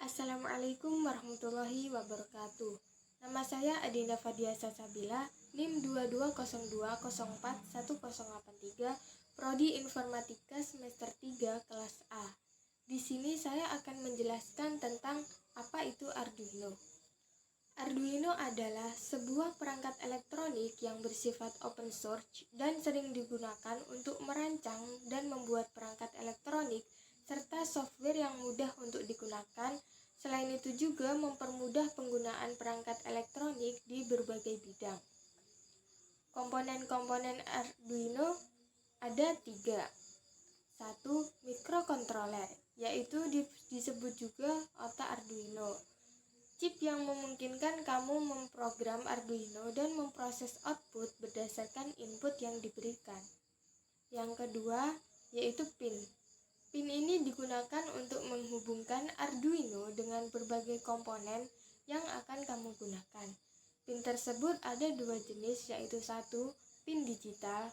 Assalamualaikum warahmatullahi wabarakatuh. Nama saya Adinda Fadia Salsabila, NIM 2202041083, Prodi Informatika semester 3 kelas A. Di sini saya akan menjelaskan tentang apa itu Arduino. Arduino adalah sebuah perangkat elektronik yang bersifat open source dan sering digunakan untuk merancang dan membuat perangkat elektronik serta software yang mudah untuk digunakan. Selain itu juga mempermudah penggunaan perangkat elektronik di berbagai bidang. Komponen-komponen Arduino ada 3. 1. Microcontroller, yaitu disebut juga otak Arduino. Chip yang memungkinkan kamu memprogram Arduino dan memproses output berdasarkan input yang diberikan. Yang kedua, yaitu pin. Pin ini digunakan untuk menghubungkan Arduino dengan berbagai komponen yang akan kamu gunakan. Pin tersebut ada 2 jenis, yaitu 1. Pin digital.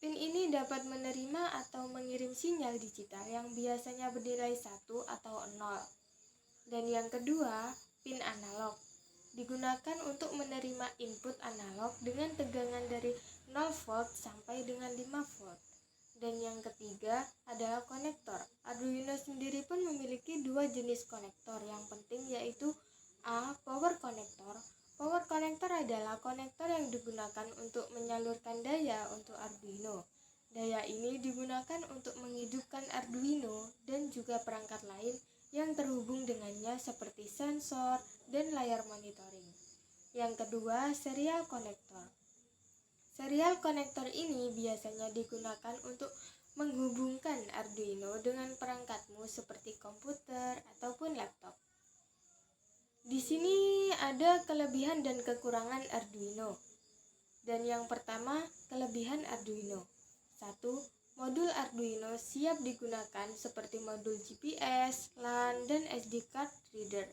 Pin ini dapat menerima atau mengirim sinyal digital yang biasanya bernilai 1 atau 0. Dan yang kedua, pin analog. Digunakan untuk menerima input analog dengan tegangan dari 0 volt sampai dengan 5 volt. Dan yang ketiga adalah konektor. Arduino sendiri pun memiliki 2 jenis konektor yang penting, yaitu A. Power connector. Power connector adalah konektor yang digunakan untuk menyalurkan daya untuk Arduino. Daya ini digunakan untuk menghidupkan Arduino dan juga perangkat lain yang terhubung dengannya seperti sensor dan layar monitoring. Yang kedua, serial konektor. Serial konektor ini biasanya digunakan untuk menghubungkan Arduino dengan perangkatmu seperti komputer ataupun laptop. Di sini ada kelebihan dan kekurangan Arduino. Dan yang pertama, kelebihan Arduino. 1. Modul Arduino siap digunakan seperti modul GPS, LAN, dan SD card reader.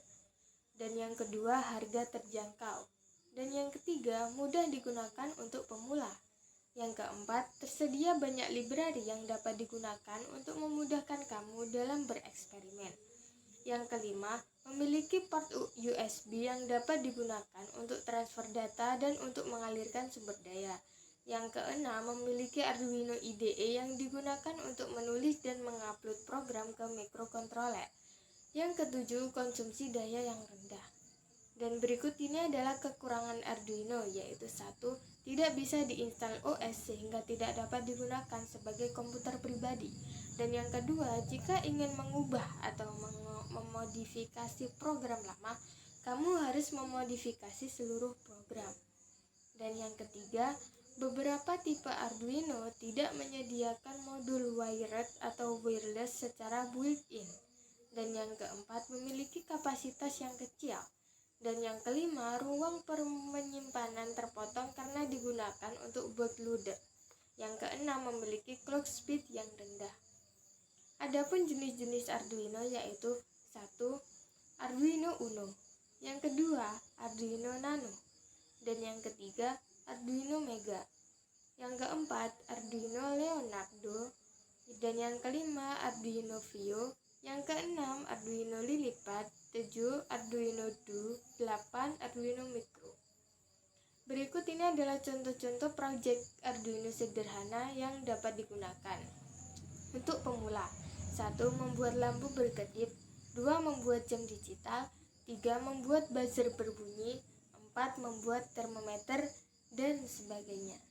Dan yang kedua, harga terjangkau. Dan yang ketiga, mudah digunakan untuk pemula. Yang keempat, tersedia banyak library yang dapat digunakan untuk memudahkan kamu dalam bereksperimen. Yang kelima, memiliki port USB yang dapat digunakan untuk transfer data dan untuk mengalirkan sumber daya. Yang keenam, memiliki Arduino IDE yang digunakan untuk menulis dan mengupload program ke microcontroller. Yang ketujuh, konsumsi daya yang rendah. Dan berikut ini adalah kekurangan Arduino, yaitu 1. Tidak bisa diinstal OS sehingga tidak dapat digunakan sebagai komputer pribadi. Dan yang kedua, jika ingin mengubah atau memodifikasi program lama, kamu harus memodifikasi seluruh program. Dan yang ketiga, beberapa tipe Arduino tidak menyediakan modul wired atau wireless secara built-in. Dan yang keempat, memiliki kapasitas yang kecil. Dan yang kelima, ruang penyimpanan terpotong karena digunakan untuk bootloader. Yang keenam, memiliki clock speed yang rendah. Adapun jenis-jenis Arduino yaitu 1. Arduino Uno. Yang kedua, Arduino Nano. Dan yang ketiga, Arduino Mega. Yang keempat, Arduino Leonardo. Dan yang kelima, Arduino Vio. Yang keenam, Arduino Lilipad. 7. Arduino Do. 8. Arduino Micro. Berikut ini adalah contoh-contoh proyek Arduino sederhana yang dapat digunakan. Untuk pemula, 1. Membuat lampu berkedip. 2. Membuat jam digital. 3. Membuat buzzer berbunyi. 4. Membuat termometer dan sebagainya.